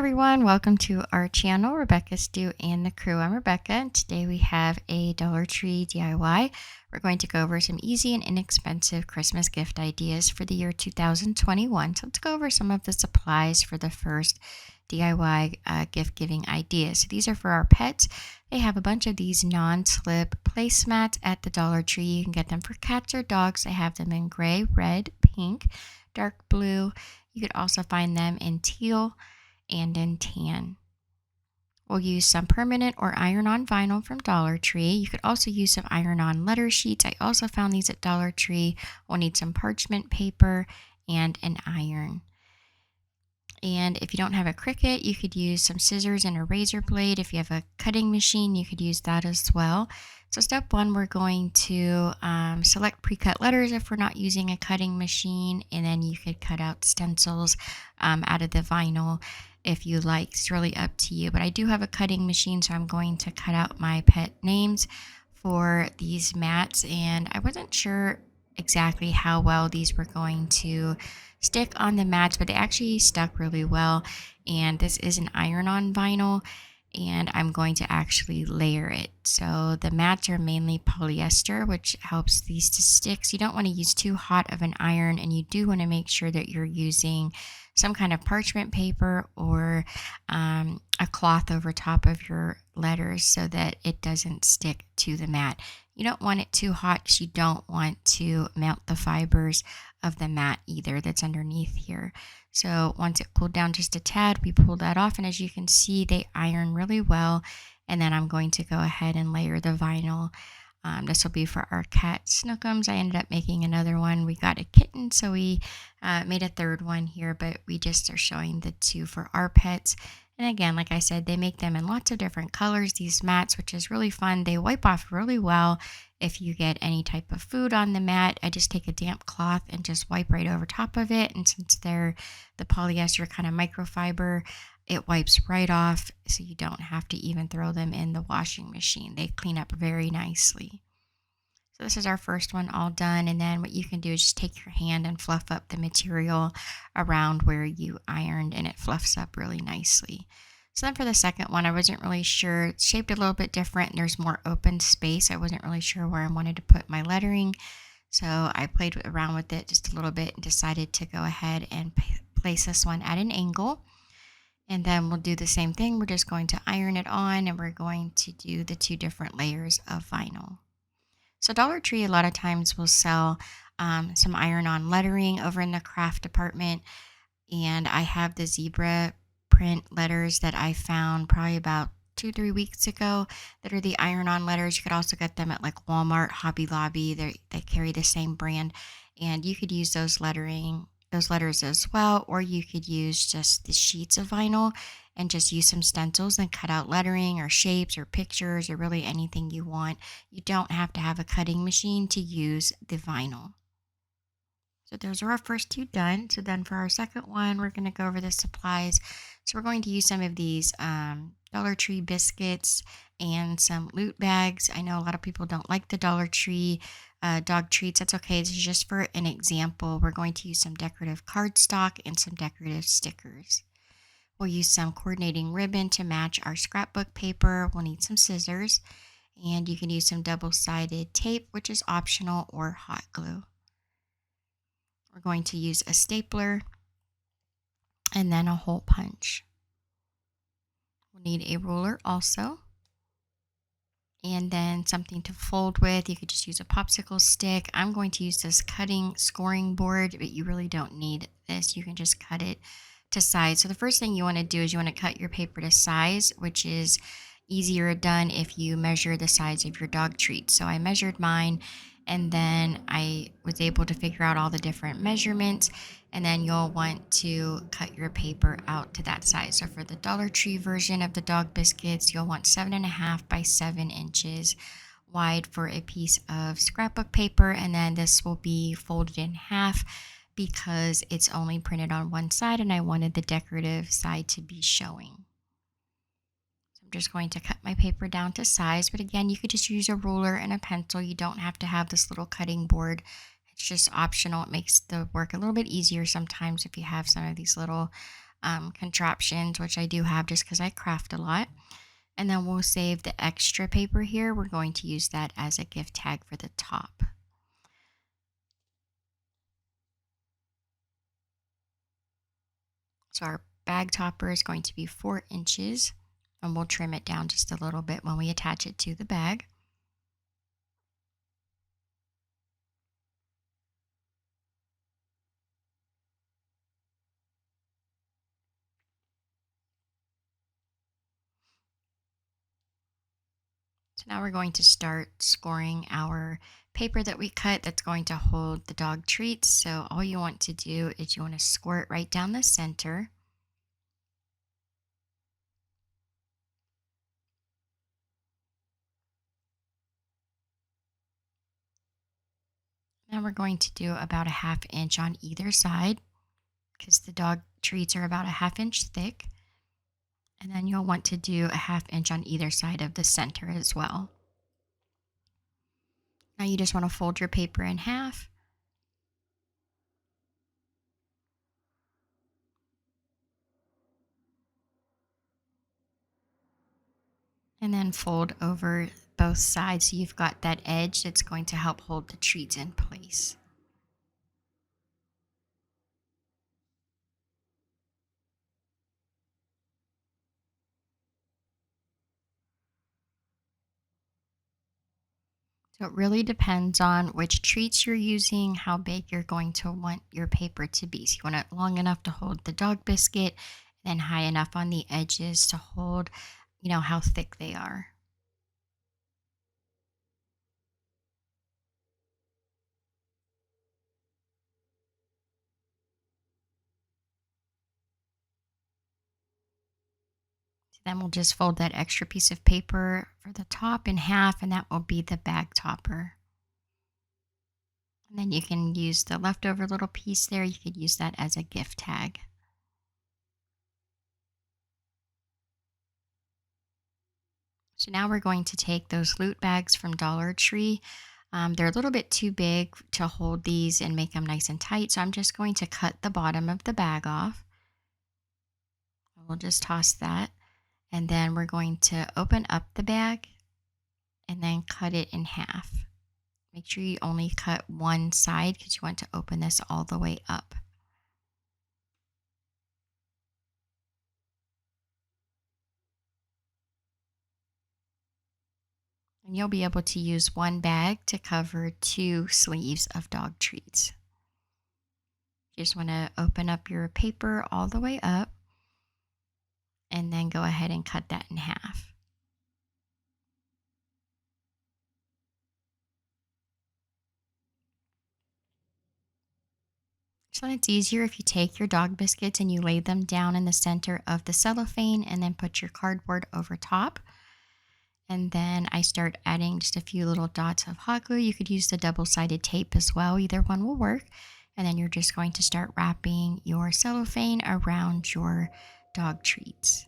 everyone, welcome to our channel, Rebecca Stew and the Crew. I'm Rebecca, and today we have a Dollar Tree DIY. We're going to go over some easy and inexpensive Christmas gift ideas for the year 2021. So let's go over some of the supplies for the first DIY gift giving ideas. So these are for our pets. They have a bunch of these non-slip placemats at the Dollar Tree. You can get them for cats or dogs. They have them in gray, red, pink, dark blue. You could also find them in teal and in tan. We'll use some permanent or iron-on vinyl from Dollar Tree. You could also use some iron-on letter sheets. I also found these at Dollar Tree. We'll need some parchment paper and an iron. And if you don't have a Cricut, you could use some scissors and a razor blade. If you have a cutting machine, you could use that as well. So step one, we're going to select pre-cut letters if we're not using a cutting machine, and then you could cut out stencils out of the vinyl if you like. It's really up to you, but I do have a cutting machine, so I'm going to cut out my pet names for these mats, and I wasn't sure exactly how well these were going to stick on the mats, but they actually stuck really well. And this is an iron-on vinyl, and I'm going to actually layer it. So the mats are mainly polyester, which helps these to stick. So you don't want to use too hot of an iron, and you do want to make sure that you're using some kind of parchment paper or a cloth over top of your letters so that it doesn't stick to the mat. You don't want it too hot because you don't want to melt the fibers of the mat either that's underneath here. So once it cooled down just a tad, we pulled that off, and as you can see, they iron really well. And then I'm going to go ahead and layer the vinyl. This will be for our cat Snookums. I ended up making another one. We got a kitten, so we made a third one here, but we just are showing the two for our pets. And again, like I said, they make them in lots of different colors, these mats, which is really fun. They wipe off really well if you get any type of food on the mat. I just take a damp cloth and just wipe right over top of it. And since they're the polyester kind of microfiber, it wipes right off, so you don't have to even throw them in the washing machine. They clean up very nicely. So this is our first one all done, and then what you can do is just take your hand and fluff up the material around where you ironed, and it fluffs up really nicely. So then for the second one, I wasn't really sure. It's shaped a little bit different, and there's more open space. I wasn't really sure where I wanted to put my lettering, so I played around with it just a little bit and decided to go ahead and place this one at an angle. And then we'll do the same thing. We're just going to iron it on, and we're going to do the two different layers of vinyl. So Dollar Tree a lot of times will sell some iron-on lettering over in the craft department. And I have the zebra print letters that I found probably about 2-3 weeks ago that are the iron-on letters. You could also get them at like Walmart, Hobby Lobby. They carry the same brand. And you could use those letters as well, or you could use just the sheets of vinyl and just use some stencils and cut out lettering or shapes or pictures or really anything you want. You don't have to have a cutting machine to use the vinyl. So those are our first two done. So then for our second one, we're going to go over the supplies. So we're going to use some of these Dollar Tree biscuits and some loot bags. I know a lot of people don't like the Dollar Tree dog treats. That's okay. This is just for an example. We're going to use some decorative cardstock and some decorative stickers. We'll use some coordinating ribbon to match our scrapbook paper. We'll need some scissors, and you can use some double-sided tape, which is optional, or hot glue. We're going to use a stapler and then a hole punch. We'll need a ruler also, and then something to fold with. You could just use a popsicle stick. I'm going to use this cutting scoring board, but you really don't need this. You can just cut it to size. So the first thing you want to do is you want to cut your paper to size, which is easier done if you measure the size of your dog treat. So I measured mine, and then I was able to figure out all the different measurements, and then you'll want to cut your paper out to that size. So for the Dollar Tree version of the dog biscuits, you'll want 7.5 by 7 inches wide for a piece of scrapbook paper, and then this will be folded in half because it's only printed on one side, and I wanted the decorative side to be showing. So I'm just going to cut my paper down to size, but again, you could just use a ruler and a pencil. You don't have to have this little cutting board. It's just optional. It makes the work a little bit easier sometimes if you have some of these little contraptions, which I do have just because I craft a lot. And then we'll save the extra paper here. We're going to use that as a gift tag for the top. So our bag topper is going to be 4 inches, and we'll trim it down just a little bit when we attach it to the bag. So now we're going to start scoring our paper that we cut that's going to hold the dog treats. So all you want to do is you want to score it right down the center. Now we're going to do about a 1/2 inch on either side because the dog treats are about a 1/2 inch thick. And then you'll want to do a 1/2 inch on either side of the center as well. Now you just want to fold your paper in half. And then fold over both sides so you've got that edge that's going to help hold the treats in place. So it really depends on which treats you're using, how big you're going to want your paper to be. So you want it long enough to hold the dog biscuit, then high enough on the edges to hold, how thick they are. So then we'll just fold that extra piece of paper for the top in half, and that will be the bag topper. And then you can use the leftover little piece there. You could use that as a gift tag. So now we're going to take those loot bags from Dollar Tree. They're a little bit too big to hold these and make them nice and tight. So I'm just going to cut the bottom of the bag off. We'll just toss that. And then we're going to open up the bag and then cut it in half. Make sure you only cut one side because you want to open this all the way up. And you'll be able to use one bag to cover 2 sleeves of dog treats. You just want to open up your paper all the way up and then go ahead and cut that in half. So it's easier if you take your dog biscuits and you lay them down in the center of the cellophane and then put your cardboard over top. And then I start adding just a few little dots of hot glue. You could use the double-sided tape as well. Either one will work. And then you're just going to start wrapping your cellophane around your dog treats.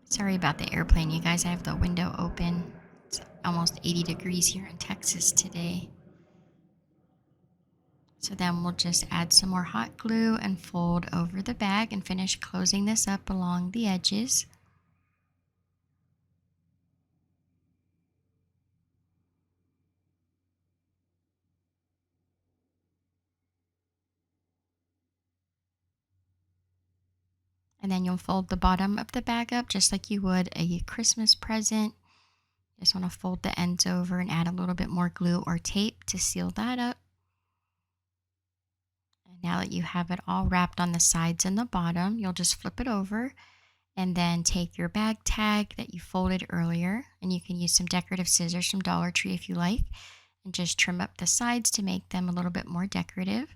Sorry about the airplane, you guys. I have the window open. It's almost 80 degrees here in Texas today. So then we'll just add some more hot glue and fold over the bag and finish closing this up along the edges. And then you'll fold the bottom of the bag up just like you would a Christmas present. Just want to fold the ends over and add a little bit more glue or tape to seal that up. And now that you have it all wrapped on the sides and the bottom, you'll just flip it over and then take your bag tag that you folded earlier, and you can use some decorative scissors from Dollar Tree if you like, and just trim up the sides to make them a little bit more decorative.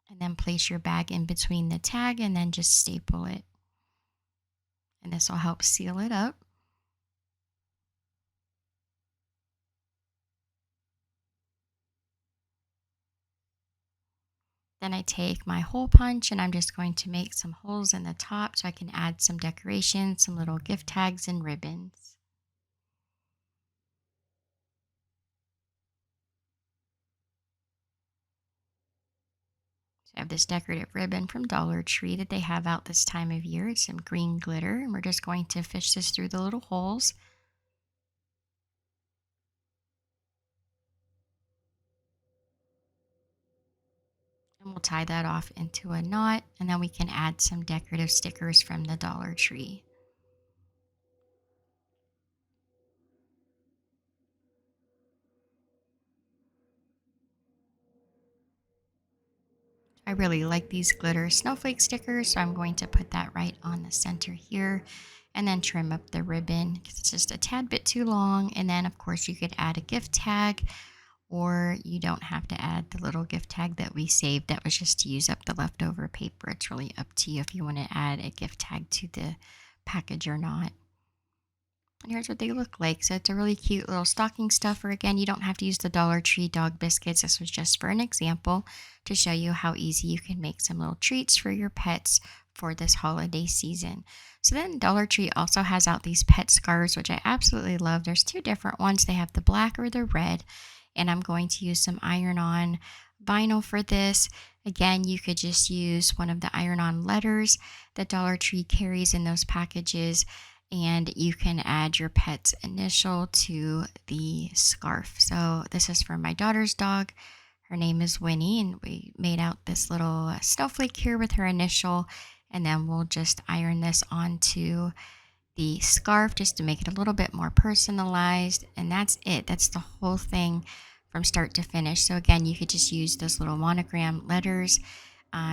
And then place your bag in between the tag and then just staple it. And this will help seal it up. Then I take my hole punch and I'm just going to make some holes in the top so I can add some decorations, some little gift tags and ribbons. So I have this decorative ribbon from Dollar Tree that they have out this time of year. It's some green glitter, and we're just going to fish this through the little holes. And we'll tie that off into a knot, and then we can add some decorative stickers from the Dollar Tree. I really like these glitter snowflake stickers, so I'm going to put that right on the center here and then trim up the ribbon because it's just a tad bit too long. And then, of course, you could add a gift tag, or you don't have to add the little gift tag that we saved. That was just to use up the leftover paper. It's really up to you if you want to add a gift tag to the package or not. And here's what they look like. So it's a really cute little stocking stuffer. Again, you don't have to use the Dollar Tree dog biscuits. This was just for an example to show you how easy you can make some little treats for your pets for this holiday season. So then Dollar Tree also has out these pet scarves, which I absolutely love. There's two different ones. They have the black or the red, and I'm going to use some iron-on vinyl for this. Again, you could just use one of the iron-on letters that Dollar Tree carries in those packages, and you can add your pet's initial to the scarf. So this is for my daughter's dog. Her name is Winnie, and we made out this little snowflake here with her initial, and then we'll just iron this onto the scarf just to make it a little bit more personalized. And that's it. That's the whole thing from start to finish. So again, you could just use those little monogram letters.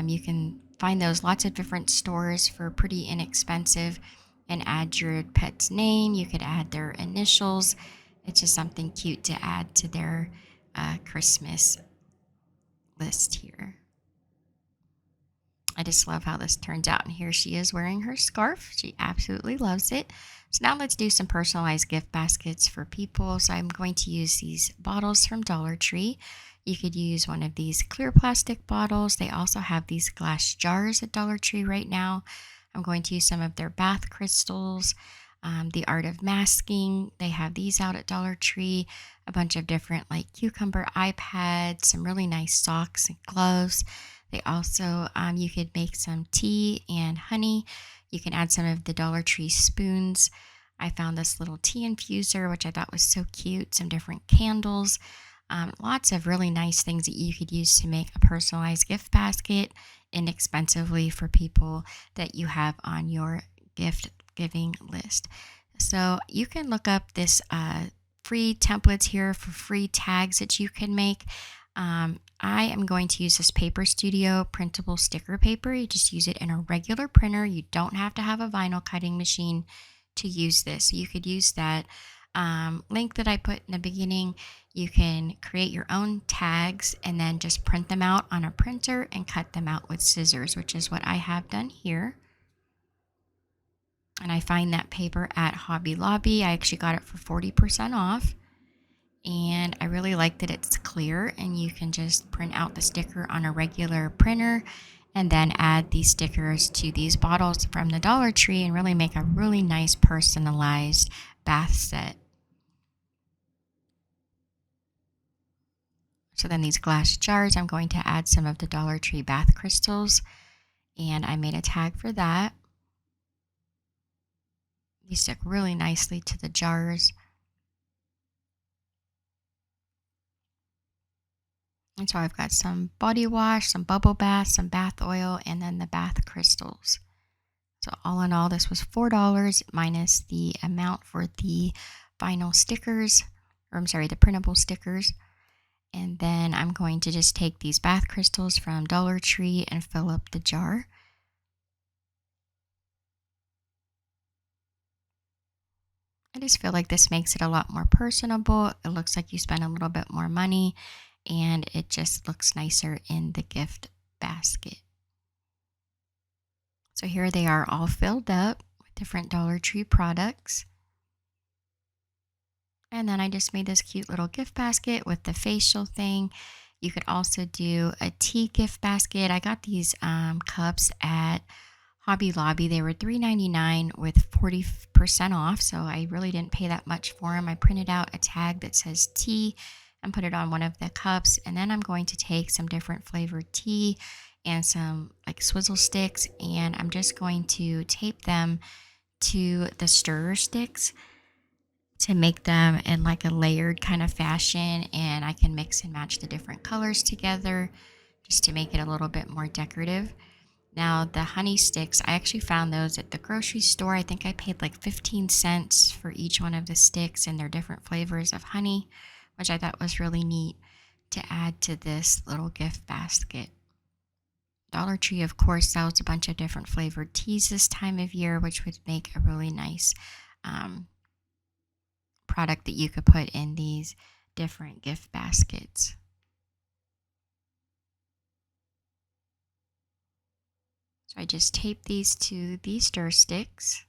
You can find those lots of different stores for pretty inexpensive, and add your pet's name. You could add their initials. It's just something cute to add to their Christmas list here. I just love how this turns out. And here she is wearing her scarf. She absolutely loves it. So now let's do some personalized gift baskets for people. So I'm going to use these bottles from Dollar Tree. You could use one of these clear plastic bottles. They also have these glass jars at Dollar Tree right now. I'm going to use some of their bath crystals. The Art of Masking, they have these out at Dollar Tree. A bunch of different like cucumber iPads, some really nice socks and gloves. They also, you could make some tea and honey. You can add some of the Dollar Tree spoons. I found this little tea infuser, which I thought was so cute. Some different candles. Lots of really nice things that you could use to make a personalized gift basket inexpensively for people that you have on your gift giving list. So you can look up this free templates here for free tags that you can make. I am going to use this Paper Studio printable sticker paper. You just use it in a regular printer. You don't have to have a vinyl cutting machine to use this. You could use that link that I put in the beginning. You can create your own tags and then just print them out on a printer and cut them out with scissors, which is what I have done here. And I find that paper at Hobby Lobby. I actually got it for 40% off. And I really like that it's clear and you can just print out the sticker on a regular printer and then add these stickers to these bottles from the Dollar Tree and really make a really nice personalized bath set. So then these glass jars, I'm going to add some of the Dollar Tree bath crystals, and I made a tag for that. These stick really nicely to the jars. And so I've got some body wash, some bubble bath, some bath oil, and then the bath crystals. So all in all, this was $4 minus the amount for the vinyl stickers, or I'm sorry, the printable stickers. And then I'm going to just take these bath crystals from Dollar Tree and fill up the jar. I just feel like this makes it a lot more personable. It looks like you spend a little bit more money and it just looks nicer in the gift basket. So here they are all filled up with different Dollar Tree products. And then I just made this cute little gift basket with the facial thing. You could also do a tea gift basket. I got these cups at Hobby Lobby. They were $3.99 with 40% off, so I really didn't pay that much for them. I printed out a tag that says tea and put it on one of the cups, and then I'm going to take some different flavored tea and some like swizzle sticks, and I'm just going to tape them to the stirrer sticks to make them in like a layered kind of fashion, and I can mix and match the different colors together just to make it a little bit more decorative. Now, the honey sticks, I actually found those at the grocery store. I think I paid like 15 cents for each one of the sticks and their different flavors of honey, which I thought was really neat to add to this little gift basket. Dollar Tree, of course, sells a bunch of different flavored teas this time of year, which would make a really nice um, product that you could put in these different gift baskets. So I just tape these to these stir sticks.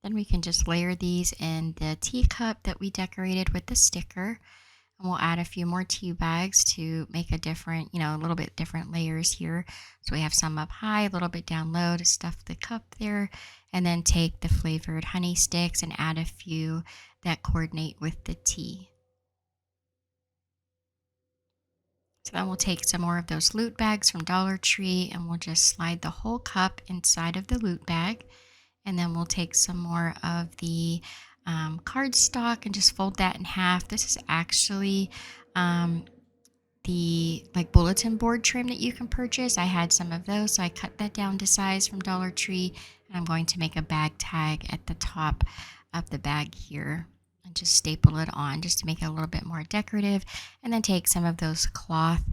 Then we can just layer these in the teacup that we decorated with the sticker. And we'll add a few more tea bags to make a different, a little bit different layers here. So we have some up high, a little bit down low to stuff the cup there. And then take the flavored honey sticks and add a few that coordinate with the tea. So then we'll take some more of those loot bags from Dollar Tree and we'll just slide the whole cup inside of the loot bag. And then we'll take some more of the cardstock and just fold that in half. This is actually um, the like bulletin board trim that you can purchase. I had some of those, so I cut that down to size from Dollar Tree, and I'm going to make a bag tag at the top of the bag here and just staple it on just to make it a little bit more decorative. And then take some of those cloth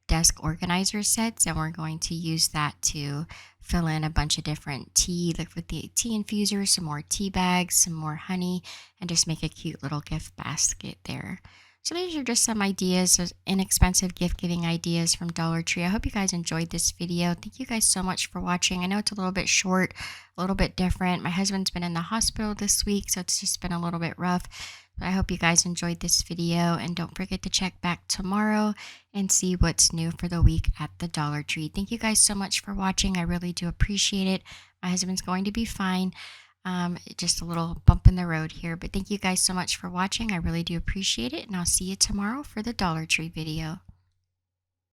desk organizer sets, and we're going to use that to fill in a bunch of different tea, like with the tea infuser, some more tea bags, some more honey, and just make a cute little gift basket there. So these are just some ideas, those inexpensive gift giving ideas from Dollar Tree. I hope you guys enjoyed this video. Thank you guys so much for watching. I know it's a little bit short, a little bit different. My husband's been in the hospital this week, so it's just been a little bit rough. But I hope you guys enjoyed this video, and don't forget to check back tomorrow and see what's new for the week at the Dollar Tree. Thank you guys so much for watching. I really do appreciate it. My husband's going to be fine. Just a little bump in the road here, but thank you guys so much for watching. I really do appreciate it, and I'll see you tomorrow for the Dollar Tree video.